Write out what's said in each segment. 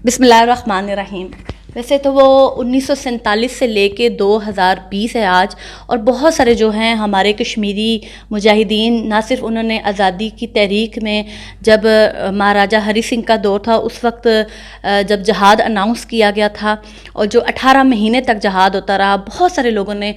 بسم اللہ الرحمن الرحیم۔ ویسے تو وہ 1947 سے لے کے 2020 ہے آج، اور بہت سارے جو ہیں ہمارے کشمیری مجاہدین، نہ صرف انہوں نے آزادی کی تحریک میں جب مہاراجہ ہری سنگھ کا دور تھا اس وقت جب جہاد اناؤنس کیا گیا تھا اور جو 18 مہینے تک جہاد ہوتا رہا، بہت سارے لوگوں نے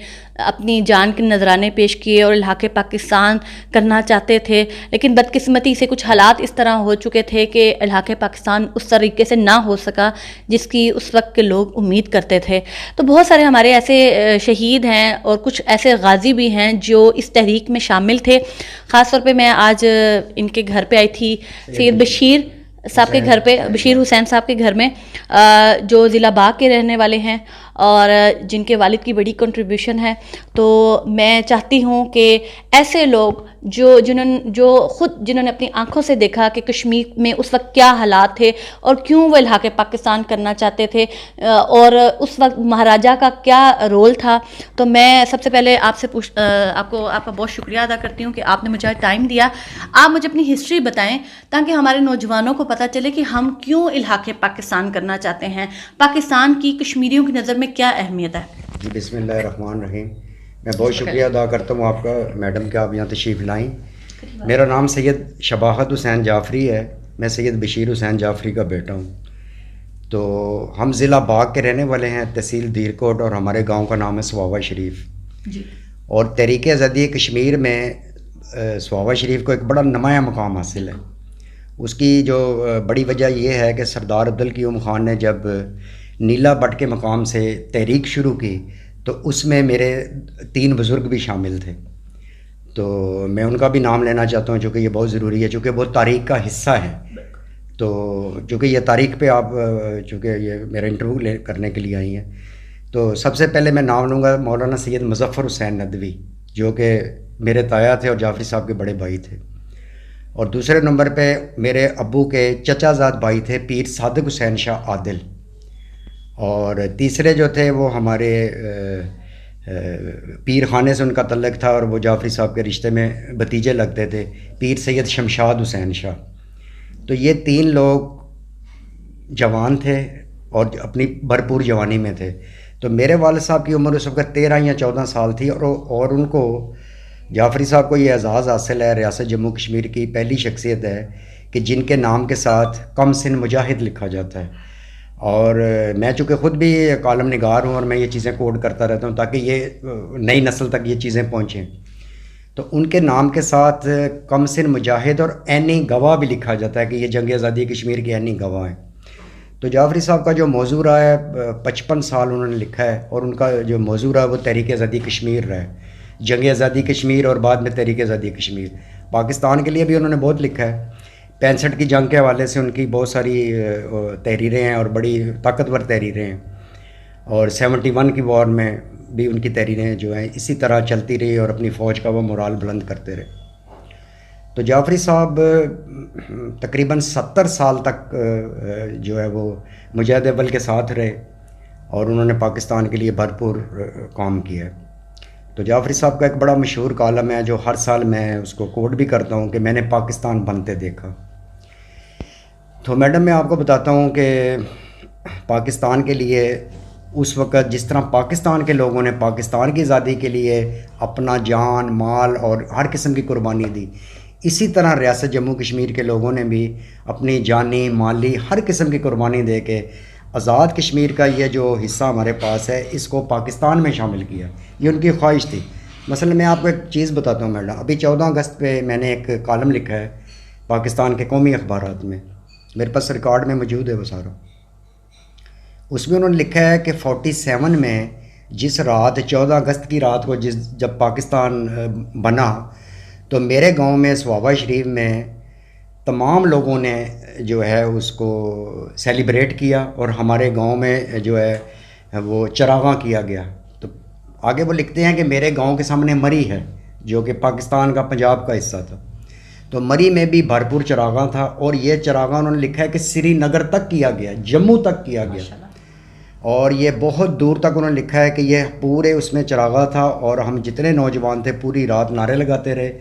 اپنی جان کے نذرانے پیش کیے اور الحاق پاکستان کرنا چاہتے تھے، لیکن بدقسمتی سے کچھ حالات اس طرح ہو چکے تھے کہ الحاق پاکستان اس طریقے سے نہ ہو سکا جس کی اس وقت کے لوگ امید کرتے تھے۔ تو بہت سارے ہمارے ایسے شہید ہیں اور کچھ ایسے غازی بھی ہیں جو اس تحریک میں شامل تھے۔ خاص طور پہ میں آج ان کے گھر پہ آئی تھی، سید بشیر صاحب کے گھر پہ، بشیر حسین صاحب کے گھر میں، جو ضلع باغ کے رہنے والے ہیں اور جن کے والد کی بڑی کنٹریبیوشن ہے۔ تو میں چاہتی ہوں کہ ایسے لوگ جنہوں نے اپنی آنکھوں سے دیکھا کہ کشمیر میں اس وقت کیا حالات تھے اور کیوں وہ الحاق پاکستان کرنا چاہتے تھے اور اس وقت مہاراجہ کا کیا رول تھا، تو میں سب سے پہلے آپ سے آپ کا بہت شکریہ ادا کرتی ہوں کہ آپ نے مجھے ٹائم دیا۔ آپ مجھے اپنی ہسٹری بتائیں تاکہ ہمارے نوجوانوں کو پتہ چلے کہ ہم کیوں الحاق پاکستان کرنا چاہتے ہیں، پاکستان کی کشمیریوں کی نظر میں کیا اہمیت ہے۔ جی بسم اللہ الرحمن الرحیم۔ میں بہت شکریہ ادا کرتا ہوں آپ کا میڈم کہ آپ یہاں تشریف لائیں۔ میرا نام سید شباہت حسین جعفری ہے، میں سید بشیر حسین جعفری کا بیٹا ہوں۔ تو ہم ضلع باغ کے رہنے والے ہیں، تحصیل دیر کوٹ، اور ہمارے گاؤں کا نام ہے سواوا شریف جی۔ اور تحریک آزادی کشمیر میں سواوا شریف کو ایک بڑا نمایاں مقام حاصل ہے۔ اس کی جو بڑی وجہ یہ ہے کہ سردار عبدالقیوم خان نے جب نیلا بٹ کے مقام سے تحریک شروع کی تو اس میں میرے 3 بزرگ بھی شامل تھے، تو میں ان کا بھی نام لینا چاہتا ہوں چونکہ یہ بہت ضروری ہے، چونکہ وہ تاریخ کا حصہ ہے۔ تو چونکہ یہ تاریخ پہ آپ چونکہ یہ میرا انٹرویو کرنے کے لیے آئی ہیں، تو سب سے پہلے میں نام لوں گا مولانا سید مظفر حسین ندوی، جو کہ میرے تایا تھے اور جعفری صاحب کے بڑے بھائی تھے۔ اور دوسرے نمبر پہ میرے ابو کے چچا زاد بھائی تھے پیر صادق حسین شاہ عادل، اور تیسرے جو تھے وہ ہمارے پیر خانے سے ان کا تعلق تھا اور وہ جعفری صاحب کے رشتے میں بھتیجے لگتے تھے، پیر سید شمشاد حسین شاہ۔ تو یہ 3 لوگ جوان تھے اور اپنی بھرپور جوانی میں تھے۔ تو میرے والد صاحب کی عمر اس وقت 13 یا 14 سال تھی، اور ان کو جعفری صاحب کو یہ اعزاز حاصل ہے، ریاست جموں کشمیر کی پہلی شخصیت ہے کہ جن کے نام کے ساتھ کم سن مجاہد لکھا جاتا ہے۔ اور میں چونکہ خود بھی کالم نگار ہوں اور میں یہ چیزیں کوڈ کرتا رہتا ہوں تاکہ یہ نئی نسل تک یہ چیزیں پہنچیں، تو ان کے نام کے ساتھ کم سن مجاہد اور عینی گواہ بھی لکھا جاتا ہے کہ یہ جنگ آزادی کشمیر کے عینی گواہ ہیں۔ تو جعفری صاحب کا جو موضوع رہا ہے 55 سال انہوں نے لکھا ہے، اور ان کا جو موضوع رہا ہے وہ تحریک آزادی کشمیر رہا ہے، جنگ آزادی کشمیر اور بعد میں تحریک آزادی کشمیر۔ پاکستان کے لیے بھی انہوں نے بہت لکھا ہے، 65 کی جنگ کے حوالے سے ان کی بہت ساری تحریریں ہیں اور بڑی طاقتور تحریریں ہیں، اور 71 کی وار میں بھی ان کی تحریریں جو ہیں اسی طرح چلتی رہی اور اپنی فوج کا وہ مورال بلند کرتے رہے۔ تو جعفری صاحب تقریباً 70 سال تک جو ہے وہ مجاہد اول کے ساتھ رہے اور انہوں نے پاکستان کے لیے بھرپور کام کیا ہے۔ تو جعفری صاحب کا ایک بڑا مشہور کالم ہے جو ہر سال میں اس کو کوٹ بھی کرتا ہوں کہ میں نے پاکستان بنتے دیکھا۔ تو میڈم میں آپ کو بتاتا ہوں کہ پاکستان کے لیے اس وقت جس طرح پاکستان کے لوگوں نے پاکستان کی آزادی کے لیے اپنا جان مال اور ہر قسم کی قربانی دی، اسی طرح ریاست جموں کشمیر کے لوگوں نے بھی اپنی جانی مالی ہر قسم کی قربانی دے کے آزاد کشمیر کا یہ جو حصہ ہمارے پاس ہے اس کو پاکستان میں شامل کیا۔ یہ ان کی خواہش تھی۔ مثلا میں آپ کو ایک چیز بتاتا ہوں میڈم، ابھی 14 اگست پہ میں نے ایک کالم لکھا ہے پاکستان کے قومی اخبارات میں، میرے پاس ریکارڈ میں موجود ہے وہ سارا۔ اس میں انہوں نے لکھا ہے کہ 47 میں جس رات 14 اگست کی رات کو جب پاکستان بنا تو میرے گاؤں میں سواوا شریف میں تمام لوگوں نے جو ہے اس کو سیلیبریٹ کیا، اور ہمارے گاؤں میں جو ہے وہ چراغاں کیا گیا۔ تو آگے وہ لکھتے ہیں کہ میرے گاؤں کے سامنے مری ہے جو کہ پاکستان کا پنجاب کا حصہ تھا، تو مری میں بھی بھرپور چراغاں تھا، اور یہ چراغاں انہوں نے لکھا ہے کہ سری نگر تک کیا گیا، جموں تک کیا گیا، اور یہ بہت دور تک انہوں نے لکھا ہے کہ یہ پورے اس میں چراغاں تھا، اور ہم جتنے نوجوان تھے پوری رات نعرے لگاتے رہے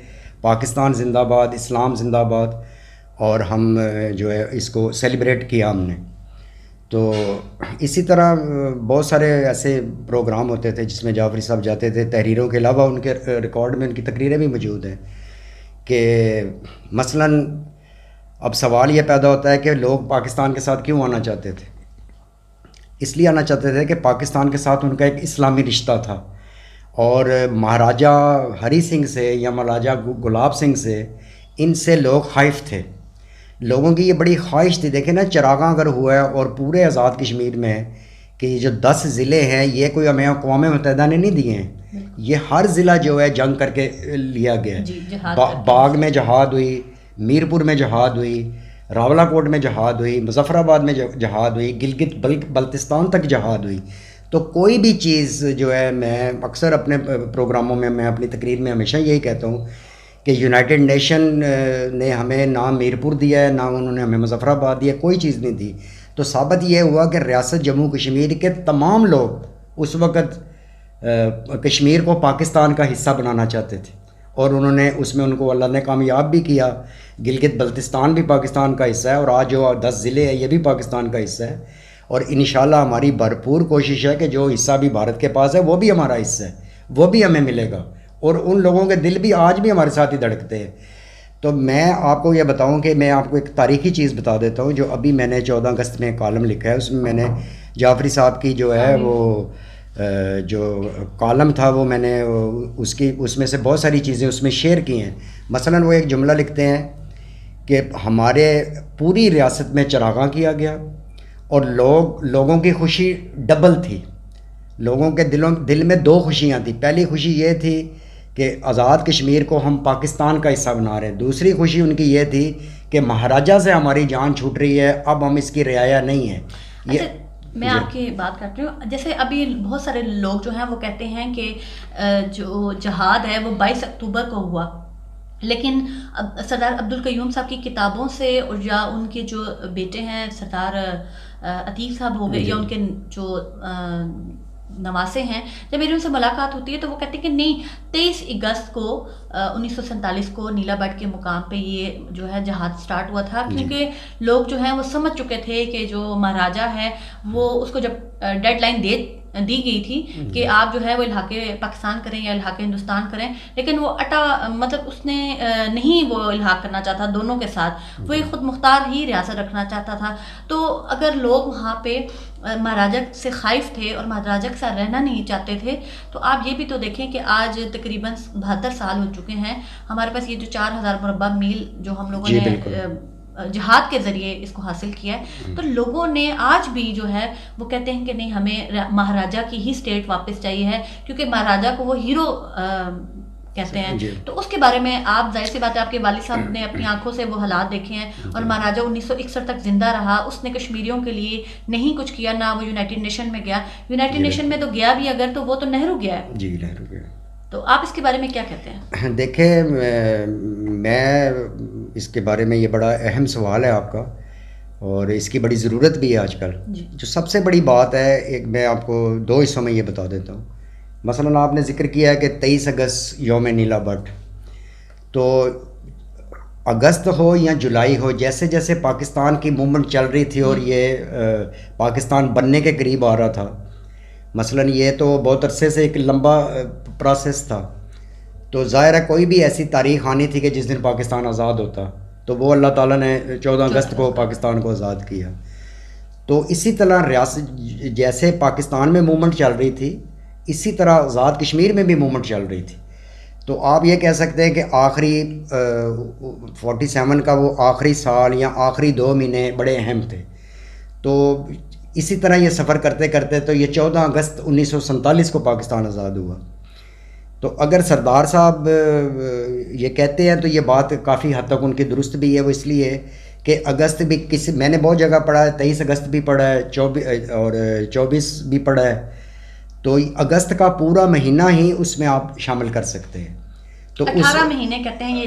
پاکستان زندہ باد، اسلام زندہ باد، اور ہم جو ہے اس کو سیلیبریٹ کیا ہم نے۔ تو اسی طرح بہت سارے ایسے پروگرام ہوتے تھے جس میں جعفری صاحب جاتے تھے. تحریروں کے علاوہ ان کے ریکارڈ میں ان کی تقریریں بھی موجود ہیں کہ مثلاً اب سوال یہ پیدا ہوتا ہے کہ لوگ پاکستان کے ساتھ کیوں آنا چاہتے تھے. اس لیے آنا چاہتے تھے کہ پاکستان کے ساتھ ان کا ایک اسلامی رشتہ تھا, اور مہاراجہ ہری سنگھ سے یا مہاراجہ گلاب سنگھ سے ان سے لوگ خائف تھے. لوگوں کی یہ بڑی خواہش تھی. دیکھیں نا, چراغاں اگر ہوا ہے اور پورے آزاد کشمیر میں کہ یہ جو 10 ضلع ہیں یہ کوئی ہمیں اقوام متحدہ نے نہیں دیے ہیں, یہ ہر ضلع جو ہے جنگ کر کے لیا گیا ہے. باغ میں جہاد ہوئی, میرپور میں جہاد ہوئی, راولہ کوٹ میں جہاد ہوئی, مظفر آباد میں جہاد ہوئی, گلگت بلتستان تک جہاد ہوئی. تو کوئی بھی چیز جو ہے, میں اکثر اپنے پروگراموں میں اپنی تقریر میں ہمیشہ یہی کہتا ہوں کہ یونائٹڈ نیشن نے ہمیں نہ میرپور دیا ہے, نہ انہوں نے ہمیں مظفر آباد دیا, کوئی چیز نہیں دی. تو ثابت یہ ہوا کہ ریاست جموں کشمیر کے تمام لوگ اس وقت کشمیر کو پاکستان کا حصہ بنانا چاہتے تھے, اور انہوں نے اس میں ان کو اللہ نے کامیاب بھی کیا. گلگت بلتستان بھی پاکستان کا حصہ ہے, اور آج جو 10 ضلع ہیں یہ بھی پاکستان کا حصہ ہے. اور انشاءاللہ ہماری بھرپور کوشش ہے کہ جو حصہ بھی بھارت کے پاس ہے وہ بھی ہمارا حصہ ہے, وہ بھی ہمیں ملے گا. اور ان لوگوں کے دل بھی آج بھی ہمارے ساتھ ہی دھڑکتے ہیں. تو میں آپ کو یہ بتاؤں کہ میں آپ کو ایک تاریخی چیز بتا دیتا ہوں جو ابھی میں نے 14 اگست میں کالم لکھا ہے. اس میں میں نے جعفری صاحب کی جو ہے وہ جو کالم تھا وہ میں نے اس میں سے بہت ساری چیزیں اس میں شیئر کی ہیں. مثلا وہ ایک جملہ لکھتے ہیں کہ ہمارے پوری ریاست میں چراغاں کیا گیا, اور لوگوں کی خوشی ڈبل تھی. لوگوں کے دل میں 2 خوشیاں تھیں. پہلی خوشی یہ تھی کہ آزاد کشمیر کو ہم پاکستان کا حصہ بنا رہے ہیں. دوسری خوشی ان کی یہ تھی کہ مہاراجہ سے ہماری جان چھوٹ رہی ہے, اب ہم اس کی رعایا نہیں ہے. یہ میں آپ کی بات کرتی ہوں. جیسے ابھی بہت سارے لوگ جو ہیں وہ کہتے ہیں کہ جو جہاد ہے وہ 22 اکتوبر کو ہوا, لیکن سردار عبدالقیوم صاحب کی کتابوں سے, اور یا ان کے جو بیٹے ہیں سردار عتیق صاحب ہو گئے یا ان کے جو نواسے ہیں, جب میری ان سے ملاقات ہوتی ہے تو وہ کہتے ہیں کہ نہیں, 23 اگست کو 1947 کو نیلا بٹ کے مقام پہ یہ جو ہے جہاد سٹارٹ ہوا تھا, کیونکہ لوگ جو ہیں وہ سمجھ چکے تھے کہ جو مہاراجہ ہے وہ اس کو جب ڈیڈ لائن دی گئی تھی کہ آپ جو ہے وہ الحاق پاکستان کریں یا الحاق ہندوستان کریں, لیکن وہ مطلب اس نے نہیں وہ الحاق کرنا چاہتا دونوں کے ساتھ, وہ ایک خود مختار ہی ریاست رکھنا چاہتا تھا. تو اگر لوگ وہاں پہ مہاراجہ سے خائف تھے اور مہاراجہ کے ساتھ رہنا نہیں چاہتے تھے, تو آپ یہ بھی تو دیکھیں کہ آج تقریباً 72 سال ہو چکے ہیں ہمارے پاس یہ جو 4000 مربع میل جو ہم لوگوں نے جہاد کے ذریعے اس کو حاصل کیا ہے, تو لوگوں نے آج بھی جو ہے وہ کہتے ہیں کہ نہیں, ہمیں مہاراجہ کی ہی اسٹیٹ واپس چاہیے ہے, کیونکہ مہاراجہ کو وہ ہیرو کہتے ہیں. تو اس کے بارے میں آپ, ظاہر سی بات ہے آپ کے والد صاحب نے اپنی آنکھوں سے وہ حالات دیکھے ہیں, اور مہاراجہ 1961 تک زندہ رہا, اس نے کشمیریوں کے لیے نہیں کچھ کیا, نہ وہ یونائٹڈ نیشن میں گیا. یونائٹڈ نیشن میں تو گیا بھی اگر تو وہ تو نہرو گیا ہے. جی نہرو گیا. تو آپ اس کے بارے میں کیا کہتے ہیں؟ دیکھیں, میں اس کے بارے میں, یہ بڑا اہم سوال ہے آپ کا, اور اس کی بڑی ضرورت بھی ہے آج کل. جو سب سے بڑی بات ہے, ایک میں آپ کو 2 حصوں میں یہ بتا دیتا ہوں. مثلا آپ نے ذکر کیا ہے کہ 23 اگست یوم نیلا بٹ, تو اگست ہو یا جولائی ہو, جیسے جیسے پاکستان کی موومنٹ چل رہی تھی اور یہ پاکستان بننے کے قریب آ رہا تھا, مثلا یہ تو بہت عرصے سے ایک لمبا پروسیس تھا, تو ظاہر ہے کوئی بھی ایسی تاریخ آنی تھی کہ جس دن پاکستان آزاد ہوتا, تو وہ اللہ تعالیٰ نے 14 اگست کو پاکستان کو آزاد کیا. تو اسی طرح ریاست جیسے پاکستان میں موومنٹ چل رہی تھی, اسی طرح آزاد کشمیر میں بھی موومنٹ چل رہی تھی. تو آپ یہ کہہ سکتے ہیں کہ آخری 47 کا وہ آخری سال یا آخری 2 مہینے بڑے اہم تھے. تو اسی طرح یہ سفر کرتے کرتے تو یہ 14 اگست 1947 کو پاکستان آزاد ہوا. تو اگر سردار صاحب یہ کہتے ہیں تو یہ بات کافی حد تک ان کی درست بھی ہے. وہ اس لیے کہ اگست بھی میں نے بہت جگہ پڑھا ہے, 23 اگست بھی پڑھا ہے, 24 بھی پڑھا ہے. تو اگست کا پورا مہینہ ہی اس میں آپ شامل کر سکتے ہیں. تو 18 مہینے کہتے ہیں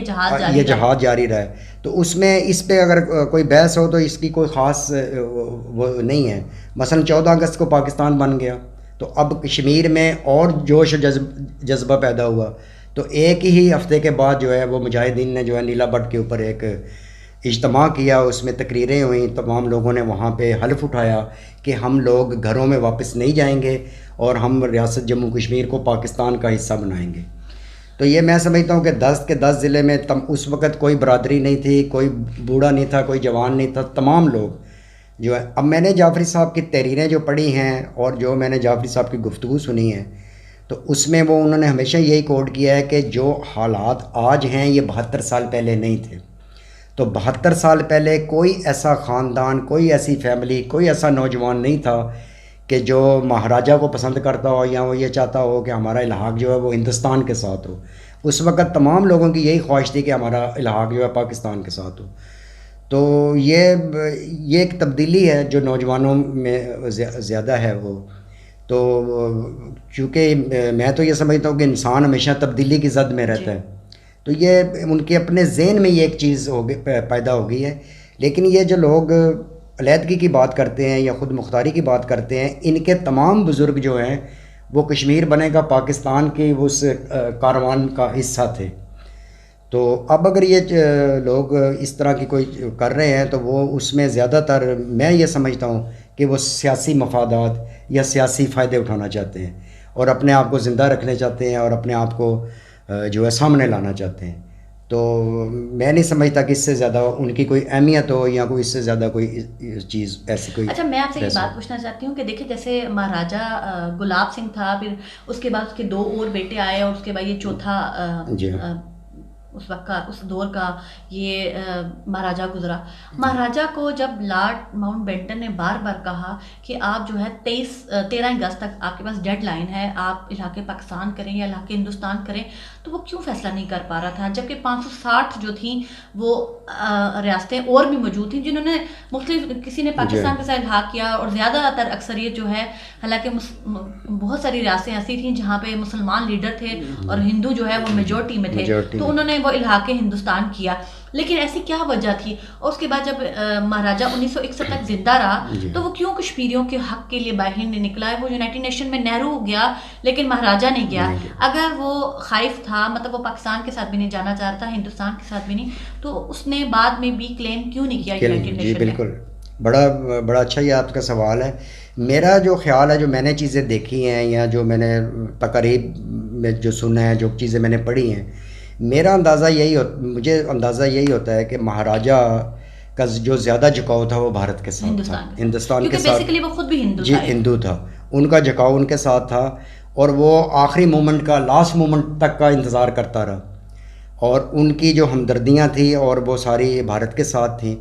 یہ جہاد جاری رہا ہے. تو اس میں اس پہ اگر کوئی بحث ہو تو اس کی کوئی خاص وہ نہیں ہے. مثلا 14 اگست کو پاکستان بن گیا, تو اب کشمیر میں اور جوش و جذبہ پیدا ہوا. تو ایک ہی ہفتے کے بعد جو ہے وہ مجاہدین نے جو ہے نیلا بٹ کے اوپر اجتماع کیا, اس میں تقریریں ہوئیں, تمام لوگوں نے وہاں پہ حلف اٹھایا کہ ہم لوگ گھروں میں واپس نہیں جائیں گے اور ہم ریاست جموں کشمیر کو پاکستان کا حصہ بنائیں گے. تو یہ میں سمجھتا ہوں کہ 10 کے 10 ضلع میں اس وقت کوئی برادری نہیں تھی, کوئی بوڑھا نہیں تھا, کوئی جوان نہیں تھا, تمام لوگ جو ہے. اب میں نے جعفری صاحب کی تحریریں جو پڑھی ہیں اور جو میں نے جعفری صاحب کی گفتگو سنی ہے, تو اس میں وہ انہوں نے ہمیشہ یہی کوٹ کیا ہے کہ جو حالات آج ہیں یہ 72 سال پہلے نہیں تھے. تو 72 سال پہلے کوئی ایسا خاندان, کوئی ایسی فیملی, کوئی ایسا نوجوان نہیں تھا کہ جو مہاراجہ کو پسند کرتا ہو یا وہ یہ چاہتا ہو کہ ہمارا الحاق جو ہے وہ ہندوستان کے ساتھ ہو. اس وقت تمام لوگوں کی یہی خواہش تھی کہ ہمارا الحاق جو ہے پاکستان کے ساتھ ہو. تو یہ ایک تبدیلی ہے جو نوجوانوں میں زیادہ ہے وہ. تو چونکہ میں تو یہ سمجھتا ہوں کہ انسان ہمیشہ تبدیلی کی زد میں رہتا ہے, تو یہ ان کے اپنے ذہن میں یہ ایک چیز پیدا ہو گئی ہے. لیکن یہ جو لوگ علیحدگی کی بات کرتے ہیں یا خود مختاری کی بات کرتے ہیں, ان کے تمام بزرگ جو ہیں وہ کشمیر بنے گا پاکستان کے اس کاروان کا حصہ تھے. تو اب اگر یہ لوگ اس طرح کی کوئی کر رہے ہیں تو وہ اس میں زیادہ تر میں یہ سمجھتا ہوں کہ وہ سیاسی مفادات یا سیاسی فائدے اٹھانا چاہتے ہیں اور اپنے آپ کو زندہ رکھنے چاہتے ہیں اور اپنے آپ کو جو ہے سامنے لانا چاہتے ہیں. تو میں نہیں سمجھتا کہ اس سے زیادہ ان کی کوئی اہمیت ہو یا کوئی اس سے زیادہ کوئی چیز ایسی کوئی. اچھا, میں آپ سے یہ بات پوچھنا چاہتی ہوں کہ دیکھیں جیسے مہاراجہ گلاب سنگھ تھا, پھر اس کے بعد اس کے 2 اور بیٹے آئے اور اس کے بعد یہ چوتھا اس وقت کا اس دور کا یہ مہاراجہ گزرا. مہاراجہ کو جب لارڈ ماؤنٹ بیٹن نے بار بار کہا کہ آپ جو ہے 13 اگست تک آپ کے پاس ڈیڈ لائن ہے, آپ علاقے پاکستان کریں یا علاقے ہندوستان کریں, تو وہ کیوں فیصلہ نہیں کر پا رہا تھا, جبکہ 560 جو تھیں وہ ریاستیں اور بھی موجود تھیں جنہوں نے مختلف, کسی نے پاکستان کے ساتھ الحاق کیا اور زیادہ تر اکثریت جو ہے, حالانکہ بہت ساری ریاستیں ایسی تھیں جہاں پہ مسلمان لیڈر تھے اور ہندو جو ہے وہ میجورٹی میں تھے, تو انہوں نے وہ الحاق ہندوستان کیا. لیکن ایسی کیا وجہ تھی؟ اور اس کے بعد جب مہاراجہ 1961 تک زندہ رہا تو وہ کیوں کشمیریوں کے حق کے لیے باہر نہیں نکلا ہے؟ وہ یونائٹڈ نیشن میں نہرو گیا لیکن مہاراجہ نہیں گیا. اگر وہ خائف تھا, مطلب وہ پاکستان کے ساتھ بھی نہیں جانا چاہ رہا تھا, ہندوستان کے ساتھ بھی نہیں, تو اس نے بعد میں بھی کلیم کیوں نہیں کیا یونائٹڈ نیشن میں؟ بالکل, بڑا اچھا یہ آپ کا سوال ہے. میرا جو خیال ہے, جو میں نے چیزیں دیکھی ہیں یا جو میں نے تقریب میں جو سنا ہے, جو چیزیں میں نے پڑھی ہیں, مجھے اندازہ یہی ہوتا ہے کہ مہاراجہ کا جو زیادہ جھکاؤ تھا وہ بھارت کے ساتھ تھا, ہندوستان کے ساتھ. وہ خود بھی ہندو تھا, ان کا جھکاؤ ان کے ساتھ تھا اور وہ آخری مومنٹ کا, لاسٹ مومنٹ تک کا انتظار کرتا رہا, اور ان کی جو ہمدردیاں تھیں اور وہ ساری بھارت کے ساتھ تھیں.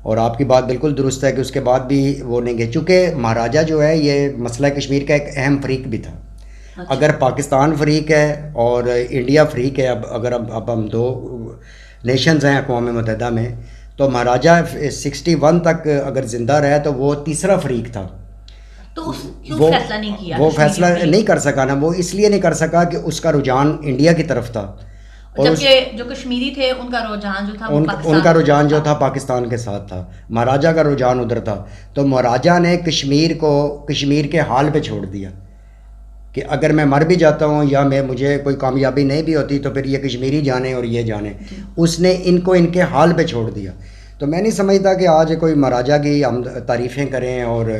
اور آپ کی بات بالکل درست ہے کہ اس کے بعد بھی وہ نہیں گئے, چونکہ مہاراجہ جو ہے یہ مسئلہ کشمیر کا ایک اہم فریق بھی تھا. اگر پاکستان فریق ہے اور انڈیا فریق ہے, اب ہم 2 نیشنز ہیں اقوام متحدہ میں, تو مہاراجہ 61 تک اگر زندہ رہے تو وہ تیسرا فریق تھا. تو کیوں فیصلہ نہیں کیا؟ وہ فیصلہ نہیں کر سکا نا, وہ اس لیے نہیں کر سکا کہ اس کا رجحان انڈیا کی طرف تھا, جبکہ جو کشمیری تھے ان کا رجحان جو تھا ان کا رجحان جو تھا پاکستان کے ساتھ تھا. مہاراجہ کا رجحان ادھر تھا. تو مہاراجہ نے کشمیر کے حال پہ چھوڑ دیا کہ اگر میں مر بھی جاتا ہوں یا مجھے کوئی کامیابی نہیں بھی ہوتی تو پھر یہ کشمیری جانے اور یہ جانے. اس نے ان کو ان کے حال پہ چھوڑ دیا. تو میں نہیں سمجھتا کہ آج کوئی مہاراجہ کی ہم تعریفیں کریں اور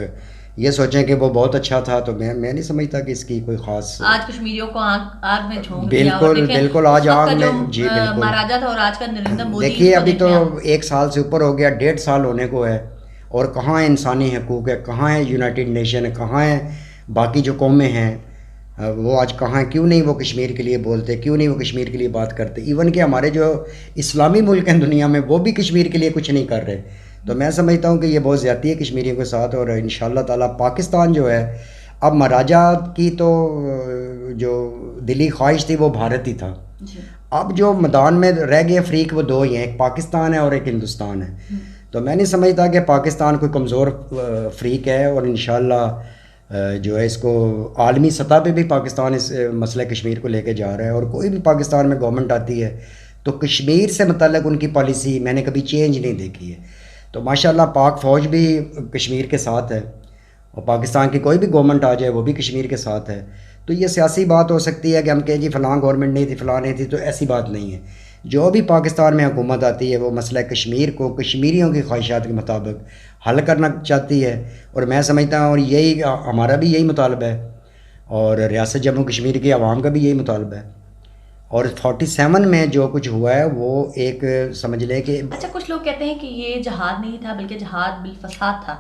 یہ سوچیں کہ وہ بہت اچھا تھا, تو میں نہیں سمجھتا کہ اس کی کوئی خاص. آج کشمیریوں کو آگ میں جھونک دیا. بالکل آج آگ میں. جی بالکل, مہاراجہ تھا اور آج کا نریندر مودی. دیکھیے ابھی تو 1 سال سے اوپر ہو گیا, 1.5 سال ہونے کو ہے, اور کہاں ہے انسانی حقوق ہے, کہاں ہے یونائٹڈ نیشن ہے, کہاں ہے باقی جو قومیں ہیں, وہ آج کہاں, کیوں نہیں وہ کشمیر کے لیے بولتے, کیوں نہیں وہ کشمیر کے لیے بات کرتے. ایون کہ ہمارے جو اسلامی ملک ہیں دنیا میں وہ بھی کشمیر کے لیے کچھ نہیں کر رہے. تو میں سمجھتا ہوں کہ یہ بہت زیادتی ہے کشمیریوں کے ساتھ. اور انشاءاللہ تعالیٰ پاکستان جو ہے, اب مہاراجہ کی تو جو دلی خواہش تھی وہ بھارت ہی تھا. اب جو میدان میں رہ گئے فریق وہ 2 ہی ہیں, ایک پاکستان ہے اور ایک ہندوستان ہے. تو میں نہیں سمجھتا کہ پاکستان کوئی کمزور فریق ہے, اور انشاءاللہ جو ہے اس کو عالمی سطح پہ بھی پاکستان اس مسئلہ کشمیر کو لے کے جا رہا ہے. اور کوئی بھی پاکستان میں گورنمنٹ آتی ہے تو کشمیر سے متعلق ان کی پالیسی میں نے کبھی چینج نہیں دیکھی ہے. تو ماشاءاللہ پاک فوج بھی کشمیر کے ساتھ ہے, اور پاکستان کی کوئی بھی گورنمنٹ آ جائے وہ بھی کشمیر کے ساتھ ہے. تو یہ سیاسی بات ہو سکتی ہے کہ ہم کہیں جی فلاں گورنمنٹ نہیں تھی, فلاں نہیں تھی, تو ایسی بات نہیں ہے. جو بھی پاکستان میں حکومت آتی ہے وہ مسئلہ کشمیر کو کشمیریوں کی خواہشات کے مطابق حل کرنا چاہتی ہے، اور میں سمجھتا ہوں اور یہی ہمارا بھی یہی مطالبہ ہے، اور ریاست جموں کشمیر کی عوام کا بھی یہی مطالبہ ہے. اور 47 میں جو کچھ ہوا ہے وہ ایک سمجھ لیں کہ اچھا، کچھ لوگ کہتے ہیں کہ یہ جہاد نہیں تھا بلکہ جہاد بالفساد تھا،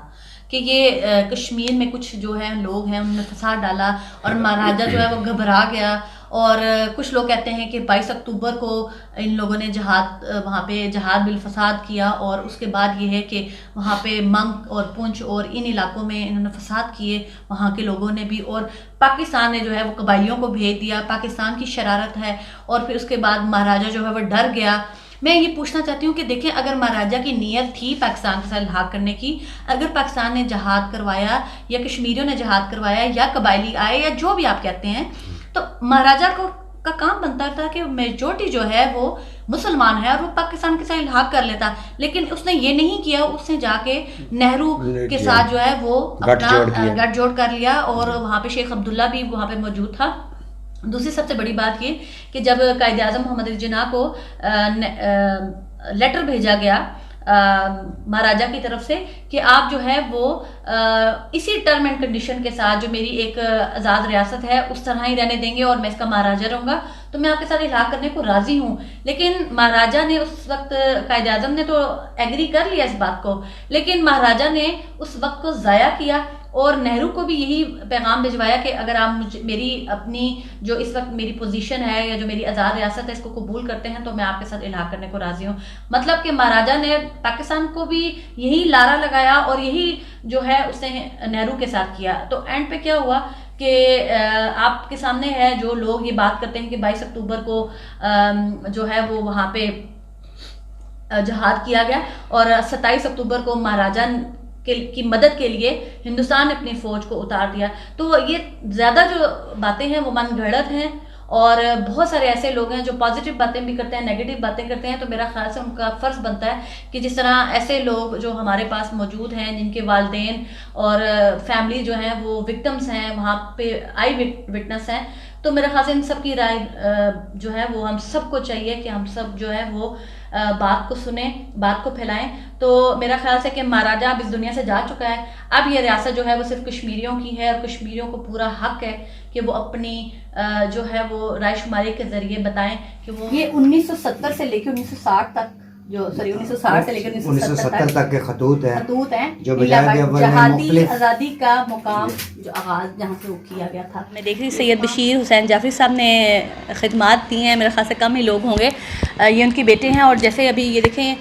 کہ یہ کشمیر میں کچھ جو ہے لوگ ہیں انہوں نے فساد ڈالا اور مہاراجہ جو ہے وہ گھبرا گیا. اور کچھ لوگ کہتے ہیں کہ 22 اکتوبر کو ان لوگوں نے جہاد وہاں پہ جہاد بالفساد کیا، اور اس کے بعد یہ ہے کہ وہاں پہ منگ اور پونچھ اور ان علاقوں میں انہوں نے فساد کیے وہاں کے لوگوں نے بھی، اور پاکستان نے جو ہے وہ قبائلیوں کو بھیج دیا. پاکستان کی شرارت ہے. اور پھر اس کے بعد مہاراجہ جو ہے وہ ڈر گیا. میں یہ پوچھنا چاہتی ہوں کہ دیکھیں، اگر مہاراجہ کی نیت تھی پاکستان کے ساتھ الحاق کرنے کی، اگر پاکستان نے جہاد کروایا یا کشمیریوں نے جہاد کروایا یا قبائلی آئے یا جو بھی آپ کہتے ہیں، تو مہاراجہ کو کا کام بنتا تھا کہ میجورٹی جو ہے وہ مسلمان ہے اور وہ پاکستان کے ساتھ الحاق کر لیتا. لیکن اس نے یہ نہیں کیا، اس نے جا کے نہرو کے ساتھ جو ہے وہ اپنا گٹھ جوڑ کر لیا، اور وہاں پہ شیخ عبداللہ بھی وہاں پہ موجود تھا. دوسری سب سے بڑی بات یہ کہ جب قائد اعظم محمد علی جناح کو لیٹر بھیجا گیا مہاراجہ کی طرف سے کہ آپ جو ہے وہ اسی ٹرم اینڈ کنڈیشن کے ساتھ جو میری ایک آزاد ریاست ہے اس طرح ہی رہنے دیں گے اور میں اس کا مہاراجہ رہوں گا، تو میں آپ کے ساتھ الحاق کرنے کو راضی ہوں. لیکن مہاراجہ نے اس وقت، قائد اعظم نے تو ایگری کر لیا اس بات کو، لیکن مہاراجہ نے اس وقت کو ضائع کیا اور نہرو کو بھی یہی پیغام بھجوایا کہ اگر آپ میری اپنی جو اس وقت میری پوزیشن ہے یا جو میری آزاد ریاست ہے اس کو قبول کرتے ہیں تو میں آپ کے ساتھ الحاق کرنے کو راضی ہوں. مطلب کہ مہاراجہ نے پاکستان کو بھی یہی لارا لگایا اور یہی جو ہے اس نے نہرو کے ساتھ کیا. تو اینڈ پہ کیا ہوا کہ آپ کے سامنے ہے جو لوگ یہ بات کرتے ہیں کہ 22 اکتوبر کو جو ہے وہ وہاں پہ جہاد کیا گیا، اور 27 اکتوبر کو مہاراجہ کی مدد کے لیے ہندوستان نے اپنی فوج کو اتار دیا. تو یہ زیادہ جو باتیں ہیں وہ من گھڑت ہیں، اور بہت سارے ایسے لوگ ہیں جو پازیٹیو باتیں بھی کرتے ہیں، نیگیٹو باتیں کرتے ہیں. تو میرا خیال سے ان کا فرض بنتا ہے کہ جس طرح ایسے لوگ جو ہمارے پاس موجود ہیں جن کے والدین اور فیملی جو ہیں وہ وکٹمز ہیں، وہاں پہ آئی وٹنس ہیں، تو میرا خیال سے ان سب کی رائے جو ہے وہ ہم سب کو چاہیے کہ ہم سب جو ہے وہ بات کو سنیں، بات کو پھیلائیں. تو میرا خیال سے کہ مہاراجہ اب اس دنیا سے جا چکا ہے، اب یہ ریاست جو ہے وہ صرف کشمیریوں کی ہے، اور کشمیریوں کو پورا حق ہے کہ وہ اپنی جو ہے وہ رائے شماری کے ذریعے بتائیں کہ وہ یہ 1970 سے لے کے 1960 تک جو 1960 سے لے کر 1970 تک کے خطوط ہیں جو جہادی آزادی کا مقام جو آغاز جہاں سے کیا گیا تھا. میں دیکھ رہی سید بشیر حسین جعفری صاحب نے خدمات دی ہیں، میرے خیال سے کم ہی لوگ ہوں گے، یہ ان کے بیٹے ہیں. اور جیسے ابھی یہ دیکھیں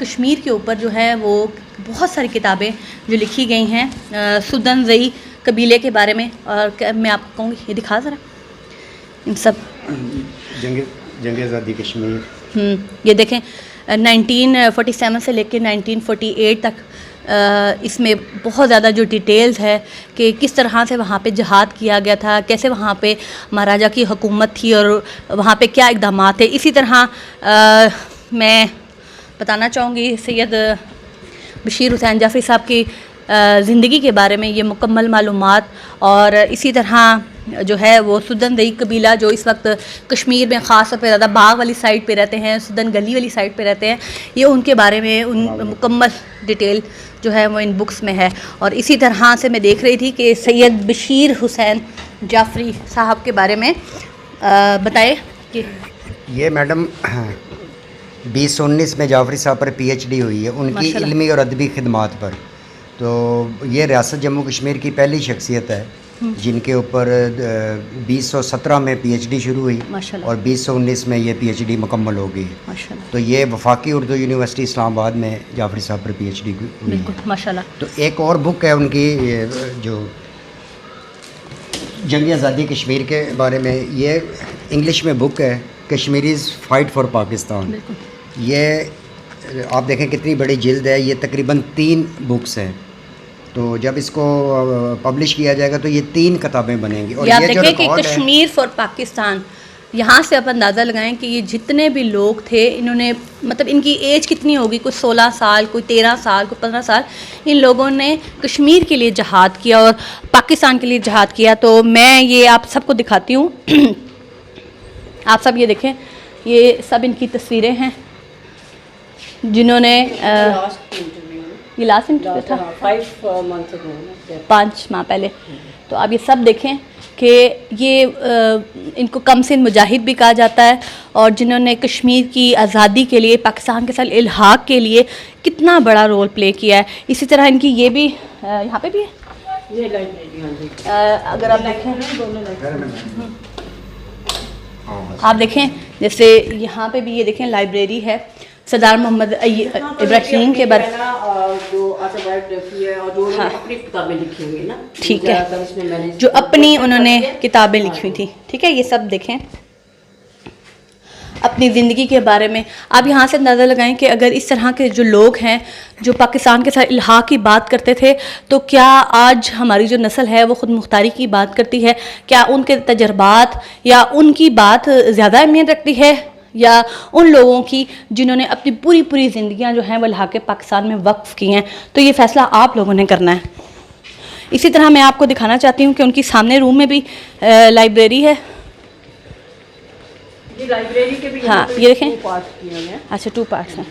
کشمیر کے اوپر جو ہے وہ بہت ساری کتابیں جو لکھی گئی ہیں سدن زئی قبیلے کے بارے میں، اور میں آپ کو کہوں گی یہ دکھا ذرا ان سب جنگ آزادی کشمیر. یہ دیکھیں 1947 سے لے کے 1948 تک اس میں بہت زیادہ جو ڈیٹیلز ہے کہ کس طرح سے وہاں پہ جہاد کیا گیا تھا، کیسے وہاں پہ مہاراجہ کی حکومت تھی اور وہاں پہ کیا اقدامات تھے. اسی طرح میں بتانا چاہوں گی سید بشیر حسین جعفری صاحب کی زندگی کے بارے میں یہ مکمل معلومات. اور اسی طرح جو ہے وہ سدن دئی قبیلہ جو اس وقت کشمیر میں خاص طور پہ زیادہ باغ والی سائڈ پہ رہتے ہیں، سدن گلی والی سائڈ پہ رہتے ہیں، یہ ان کے بارے میں ان مکمل ڈیٹیل جو ہے وہ ان بکس میں ہے. اور اسی طرح سے میں دیکھ رہی تھی کہ سید بشیر حسین جعفری صاحب کے بارے میں بتائے کہ یہ میڈم 2019 میں جعفری صاحب پر PhD ہوئی ہے ان کی علمی اور ادبی خدمات پر. تو یہ ریاست جموں کشمیر کی پہلی شخصیت ہے جن کے اوپر 2017 میں PhD شروع ہوئی اور 2019 میں یہ PhD مکمل ہو گئی. تو یہ وفاقی اردو یونیورسٹی اسلام آباد میں جعفری صاحب پر PhD ہوئی. ماشاءاللہ. تو ایک اور بک ہے ان کی جو جنگ آزادی کشمیر کے بارے میں، یہ انگلش میں بک ہے کشمیریز فائٹ فار پاکستان. یہ آپ دیکھیں کتنی بڑی جلد ہے، یہ تقریباً 3 بکس ہیں. تو جب اس کو پبلش کیا جائے گا تو یہ 3 کتابیں بنیں گی. اور یہ دیکھیں کہ کشمیر فار پاکستان، یہاں سے آپ اندازہ لگائیں کہ یہ جتنے بھی لوگ تھے انہوں نے مطلب ان کی ایج کتنی ہوگی، کوئی 16 سال، کوئی 13 سال، کوئی 15 سال، ان لوگوں نے کشمیر کے لیے جہاد کیا اور پاکستان کے لیے جہاد کیا. تو میں یہ آپ سب کو دکھاتی ہوں. آپ سب یہ دیکھیں یہ سب ان کی تصویریں ہیں جنہوں نے یہ لاسٹ انٹرویو تھا 5 ماہ پہلے. تو آپ یہ سب دیکھیں کہ یہ ان کو کم سن مجاہد بھی کہا جاتا ہے اور جنہوں نے کشمیر کی آزادی کے لیے پاکستان کے ساتھ الحاق کے لیے کتنا بڑا رول پلے کیا ہے. اسی طرح ان کی یہ بھی یہاں پہ بھی ہے اگر آپ دیکھیں جیسے یہاں پہ بھی یہ دیکھیں لائبریری ہے سردار محمد ابراہیم کے بارے میں. ٹھیک ہے, جو اپنی انہوں نے کتابیں لکھی ہوئی تھیں. ٹھیک ہے, یہ سب دیکھیں اپنی زندگی کے بارے میں. آپ یہاں سے اندازہ لگائیں کہ اگر اس طرح کے جو لوگ ہیں جو پاکستان کے ساتھ الحاق کی بات کرتے تھے تو کیا آج ہماری جو نسل ہے وہ خود مختاری کی بات کرتی ہے؟ کیا ان کے تجربات یا ان کی بات زیادہ اہمیت رکھتی ہے یا ان لوگوں کی جنہوں نے اپنی پوری زندگیاں جو ہیں وہ الحاق پاکستان میں وقف کی ہیں؟ تو یہ فیصلہ آپ لوگوں نے کرنا ہے. اسی طرح میں آپ کو دکھانا چاہتی ہوں کہ ان کی سامنے روم میں بھی لائبریری ہے. لائبریری کے بھی ہاں یہ دیکھیں, اچھا 2 پارٹس ہیں.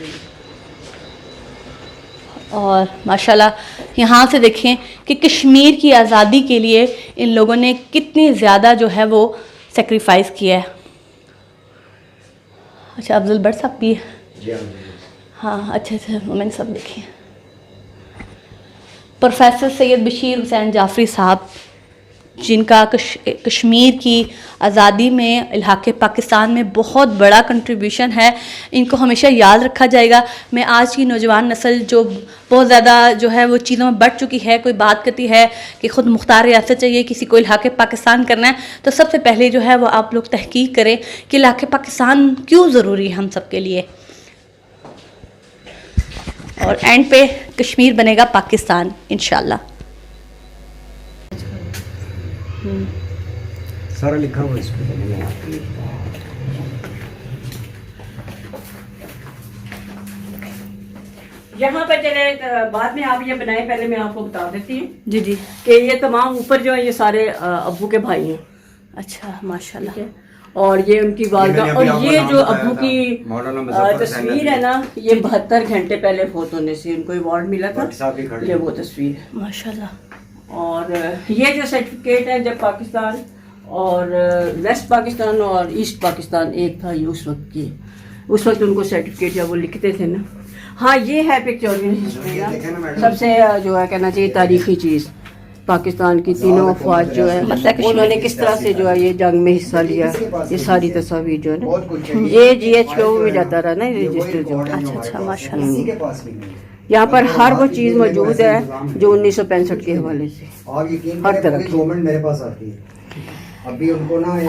اور ماشاءاللہ یہاں سے دیکھیں کہ کشمیر کی آزادی کے لیے ان لوگوں نے کتنی زیادہ جو ہے وہ سیکریفائز کیا ہے. اچھا افضل بٹ صاحب بھی ہے, ہاں اچھا میں نے سب دیکھے. پروفیسر سید بشیر حسین جعفری صاحب جن کا کشمیر کی آزادی میں الحاق پاکستان میں بہت بڑا کنٹریبیوشن ہے, ان کو ہمیشہ یاد رکھا جائے گا. میں آج کی نوجوان نسل جو بہت زیادہ جو ہے وہ چیزوں میں بڑھ چکی ہے, کوئی بات کرتی ہے کہ خود مختار ریاست چاہیے, کسی کو الحاق پاکستان کرنا ہے, تو سب سے پہلے جو ہے وہ آپ لوگ تحقیق کریں کہ الحاق پاکستان کیوں ضروری ہے ہم سب کے لیے. اور اینڈ پہ کشمیر بنے گا پاکستان انشاءاللہ. سارا لکھا ہوا اس پہ. یہاں پہ چلے بعد میں آپ یہ بنائے, پہلے میں آپ کو بتا دیتی ہوں جی کہ یہ تمام اوپر جو ہے یہ سارے ابو کے بھائی ہیں. اچھا ماشاءاللہ. اور یہ ان کی والدہ, اور یہ جو ابو کی تصویر ہے نا یہ 72 گھنٹے پہلے فوت ہونے سے ان کو ایوارڈ ملا تھا, یہ وہ تصویر ہے ماشاءاللہ. اور یہ جو سرٹیفکیٹ ہے جب پاکستان اور ویسٹ پاکستان اور ایسٹ پاکستان ایک تھا, یہ اس وقت ان کو سرٹیفکیٹ جب وہ لکھتے تھے نا. ہاں یہ ہے پکچوریل ہسٹری نا, سب سے جو ہے کہنا چاہیے تاریخی چیز پاکستان کی تینوں افواج جو ہے انہوں نے کس طرح سے جو ہے یہ جنگ میں حصہ لیا. یہ ساری تصاویر جو ہے نا یہ GH میں جاتا رہا نا رجسٹر جو. اچھا ماشاءاللہ. یہاں پر ہر وہ چیز موجود ہے جو 1965 کے حوالے سے ہر طرح کی.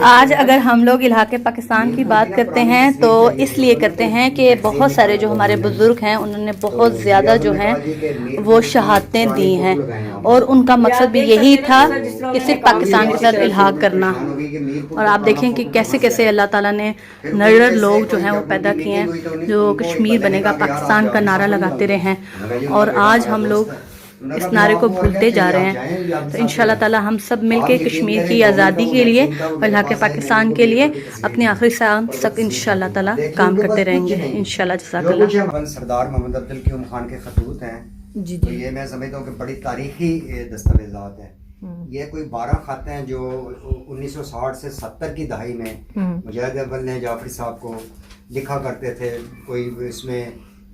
آج اگر ہم لوگ الحاق پاکستان کی بات کرتے ہیں تو اس لیے کرتے ہیں کہ بہت سارے جو ہمارے بزرگ ہیں انہوں نے بہت زیادہ جو ہیں وہ شہادتیں دی ہیں, اور ان کا مقصد بھی یہی تھا کہ صرف پاکستان کے ساتھ الحاق کرنا. اور آپ دیکھیں کہ کیسے کیسے اللہ تعالیٰ نے نر لوگ جو ہیں وہ پیدا کیے ہیں جو کشمیر بنے گا پاکستان کا نعرہ لگاتے رہے ہیں, اور آج ہم لوگ اس نعرے کو بھولتے جا رہے ہیں. تو انشاءاللہ تعالی ہم سب مل کے کشمیر کی آزادی کے لیے اور الحاق پاکستان کے لیے اپنے آخری سانس تک انشاءاللہ تعالی کام کرتے رہیں گے انشاءاللہ. جزاک اللہ. سردار محمد عبدالقیوم خان کے خطوط ہیں, تو یہ میں سمجھتا ہوں کہ بڑی تاریخی دستاویزات ہیں. یہ کوئی 12 خط ہیں جو 1960 سے 70 کی دہائی میں مجاہد اول نے جعفری صاحب کو لکھا کرتے تھے. کوئی اس میں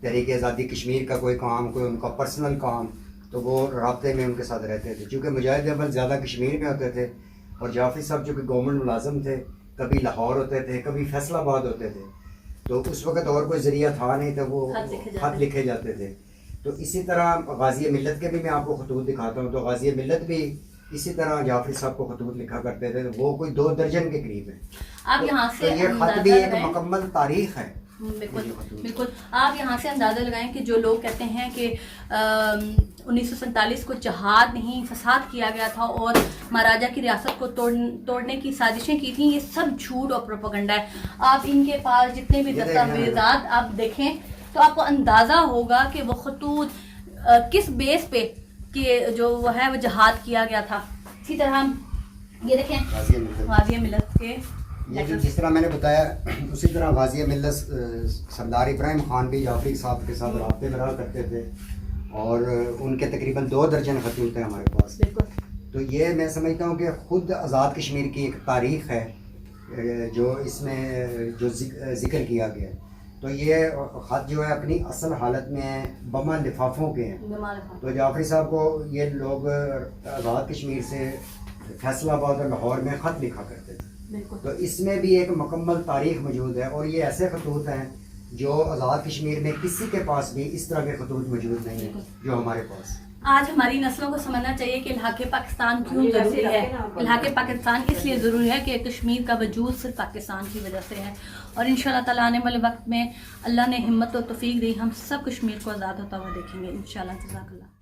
تحریک آزادی کشمیر کا کوئی کام, کوئی ان کا پرسنل کام, تو وہ رابطے میں ان کے ساتھ رہتے تھے. چونکہ مجاہد اول زیادہ کشمیر میں ہوتے تھے اور جعفری صاحب جو کہ گورنمنٹ ملازم تھے, کبھی لاہور ہوتے تھے کبھی فیصل آباد ہوتے تھے, تو اس وقت اور کوئی ذریعہ تھا نہیں, تو وہ خط لکھے جاتے تھے. تو اسی طرح غازی ملت کے بھی میں آپ کو خطوط دکھاتا ہوں, تو غازی ملت بھی اسی طرح جعفری صاحب کو خطوط لکھا کرتے تھے, وہ کوئی 2 درجن کے قریب ہیں. آپ یہاں سے یہ خط بھی ایک مکمل تاریخ ہے. بالکل. آپ یہاں سے اندازہ لگائیں کہ جو لوگ کہتے ہیں کہ 1947 کو جہاد نہیں فساد کیا گیا تھا اور مہاراجہ کی ریاست کو توڑنے کی سازشیں کی تھیں, یہ سب جھوٹ اور پروپیگنڈا ہے. آپ ان کے پاس جتنے بھی دستاویزات آپ دیکھیں تو آپ کو اندازہ ہوگا کہ وہ خطوط کس بیس پہ کہ جو وہ ہے وہ جہاد کیا گیا تھا. اسی طرح یہ دیکھیں غازی ملت کے یہ بھی جس طرح میں نے بتایا اسی طرح غازی ملت سردار ابراہیم خان بھی جعفری صاحب کے ساتھ رابطے میں رہا کرتے تھے اور ان کے تقریباً 2 درجن خطوط ہیں ہمارے پاس. تو یہ میں سمجھتا ہوں کہ خود آزاد کشمیر کی ایک تاریخ ہے جو اس میں جو ذکر کیا گیا ہے. تو یہ خط جو ہے اپنی اصل حالت میں بما لفافوں کے ہیں. تو جعفری صاحب کو یہ لوگ آزاد کشمیر سے فیصل آباد اور لاہور میں خط لکھا کرتے تھے. تو اس میں بھی ایک مکمل تاریخ موجود ہے اور یہ ایسے خطوط ہیں جو آزاد کشمیر میں کسی کے پاس بھی اس طرح کے خطوط موجود نہیں ہیں جو ہمارے پاس. آج ہماری نسلوں کو سمجھنا چاہیے کہ الحاق پاکستان کیوں ضروری ہے. الحاق پاکستان اس لیے ضروری ہے کہ کشمیر کا وجود صرف پاکستان کی وجہ سے ہے اور انشاءاللہ تعالیٰ آنے والے وقت میں اللہ نے ہمت و توفیق دی ہم سب کشمیر کو آزاد ہوتا ہوا دیکھیں گے انشاءاللہ. جزاک اللہ.